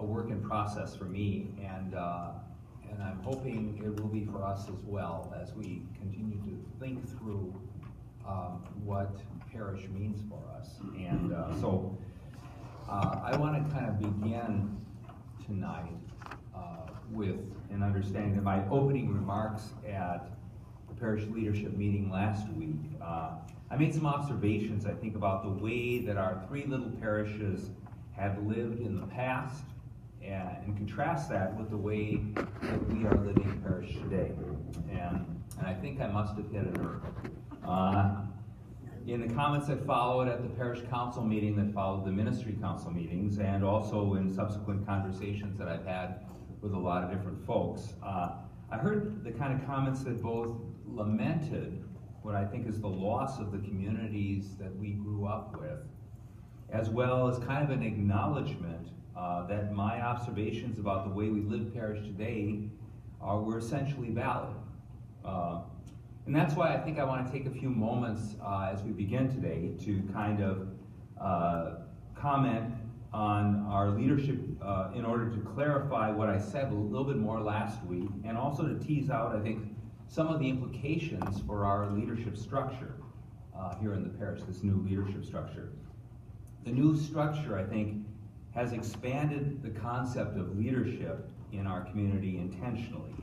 work in process for me, and I'm hoping it will be for us as well as we continue to think through what parish means for us. And so I want to kind of begin tonight with an understanding that my opening remarks at the parish leadership meeting last week, I made some observations, I think, about the way that our three little parishes had lived in the past, and contrast that with the way that we are living parish today. And I think I must have hit a nerve. In the comments that followed at the parish council meeting that followed the ministry council meetings, and also in subsequent conversations that I've had with a lot of different folks, I heard the kind of comments that both lamented what I think is the loss of the communities that we grew up with, as well as kind of an acknowledgement that my observations about the way we live parish today were essentially valid. And that's why I think I want to take a few moments as we begin today to kind of comment on our leadership in order to clarify what I said a little bit more last week, and also to tease out, I think, some of the implications for our leadership structure here in the parish, this new leadership structure. The new structure, I think, has expanded the concept of leadership in our community intentionally.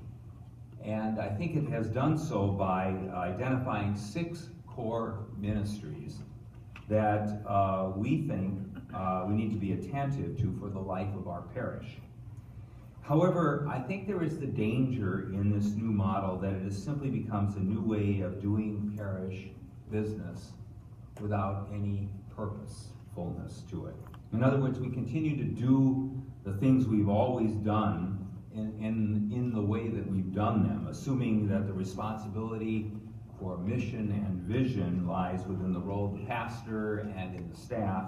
And I think it has done so by identifying 6 core ministries that we think we need to be attentive to for the life of our parish. However, I think there is the danger in this new model that it simply becomes a new way of doing parish business without any purposefulness to it. In other words, we continue to do the things we've always done in the way that we've done them, assuming that the responsibility for mission and vision lies within the role of the pastor and in the staff,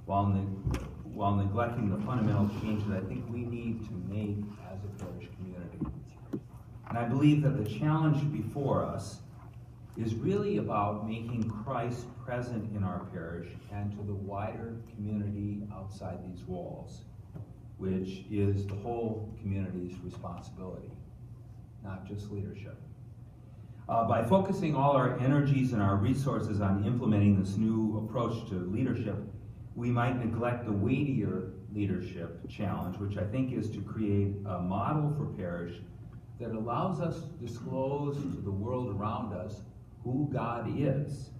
while neglecting the fundamental change that I think we need to make as a parish community. And I believe that the challenge before us is really about making Christ present in our parish and to the wider community outside these walls, which is the whole community's responsibility, not just leadership. By focusing all our energies and our resources on implementing this new approach to leadership, we might neglect the weightier leadership challenge, which I think is to create a model for parish that allows us to disclose to the world around us who God is,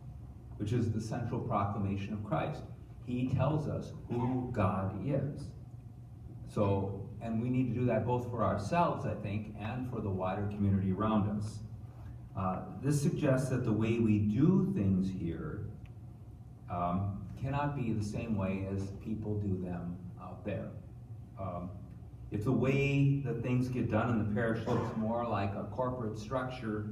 which is the central proclamation of Christ. He tells us who God is. So, and we need to do that both for ourselves, I think, and for the wider community around us. This suggests that the way we do things here cannot be the same way as people do them out there. If the way that things get done in the parish looks more like a corporate structure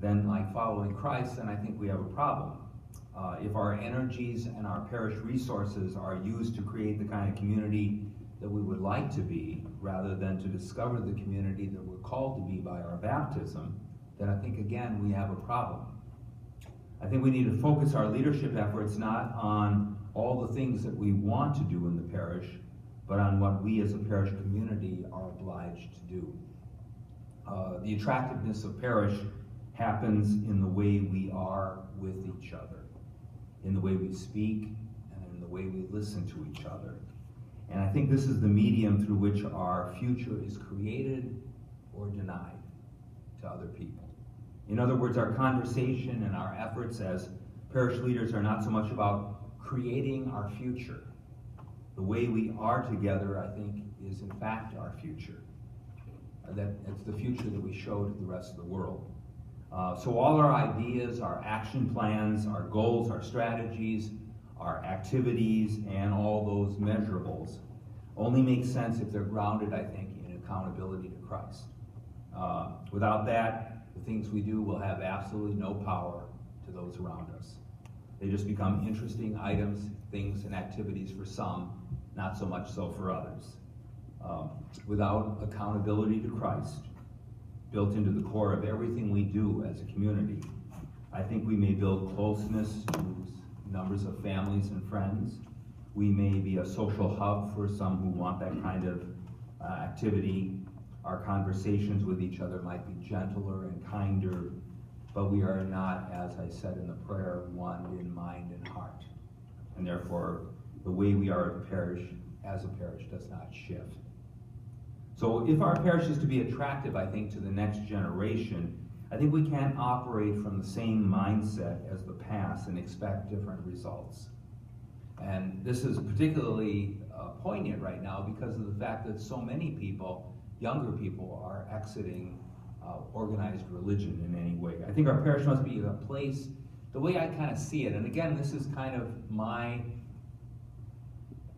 than like following Christ, then I think we have a problem. If our energies and our parish resources are used to create the kind of community that we would like to be, rather than to discover the community that we're called to be by our baptism, then I think, again, we have a problem. I think we need to focus our leadership efforts not on all the things that we want to do in the parish, but on what we as a parish community are obliged to do. The attractiveness of parish happens in the way we are with each other, in the way we speak, and in the way we listen to each other. And I think this is the medium through which our future is created or denied to other people. In other words, our conversation and our efforts as parish leaders are not so much about creating our future. The way we are together, I think, is in fact our future. That it's the future that we show to the rest of the world. So all our ideas, our action plans, our goals, our strategies, our activities, and all those measurables only make sense if they're grounded, I think, in accountability to Christ. Without that, the things we do will have absolutely no power to those around us. They just become interesting items, things, and activities for some, not so much so for others. Without accountability to Christ, built into the core of everything we do as a community, I think we may build closeness to numbers of families and friends, We may be a social hub for some who want that kind of activity. Our conversations with each other might be gentler and kinder, but we are not, as I said in the prayer, one in mind and heart. And therefore, the way we are as a parish does not shift. So if our parish is to be attractive, I think, to the next generation, I think we can't operate from the same mindset as the past and expect different results. And this is particularly poignant right now because of the fact that so many people, younger people, are exiting organized religion in any way. I think our parish must be a place, the way I kind of see it, and again, this is kind of my,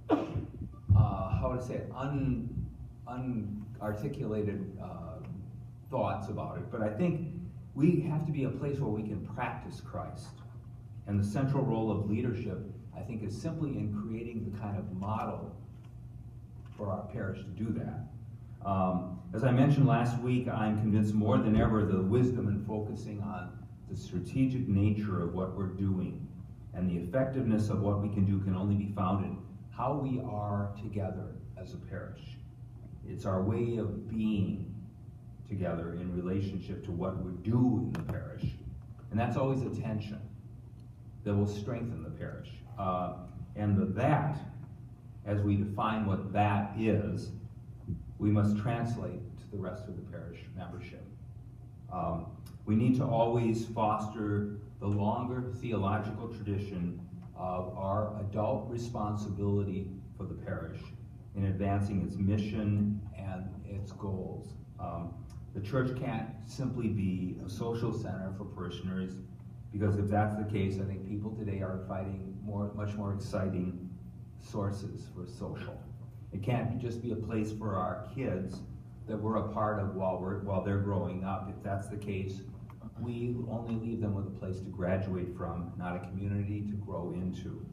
how would I say it, unarticulated thoughts about it, but I think we have to be a place where we can practice Christ. And the central role of leadership, I think, is simply in creating the kind of model for our parish to do that. As I mentioned last week, I'm convinced more than ever the wisdom in focusing on the strategic nature of what we're doing and the effectiveness of what we can do can only be found in how we are together as a parish. It's our way of being together in relationship to what we do in the parish. And that's always a tension that will strengthen the parish. And that, as we define what that is, we must translate to the rest of the parish membership. We need to always foster the longer theological tradition of our adult responsibility for the parish in advancing its mission and its goals. The church can't simply be a social center for parishioners, because if that's the case, I think people today are fighting much more exciting sources for social. It can't just be a place for our kids that we're a part of while they're growing up. If that's the case, we only leave them with a place to graduate from, not a community to grow into.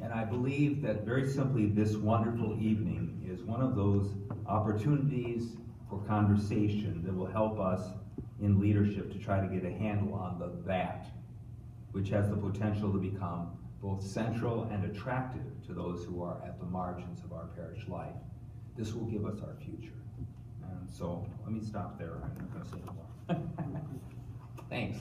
And I believe that very simply this wonderful evening is one of those opportunities for conversation that will help us in leadership to try to get a handle on that, which has the potential to become both central and attractive to those who are at the margins of our parish life. This will give us our future. And so let me stop there. I'm not going to say more. Thanks.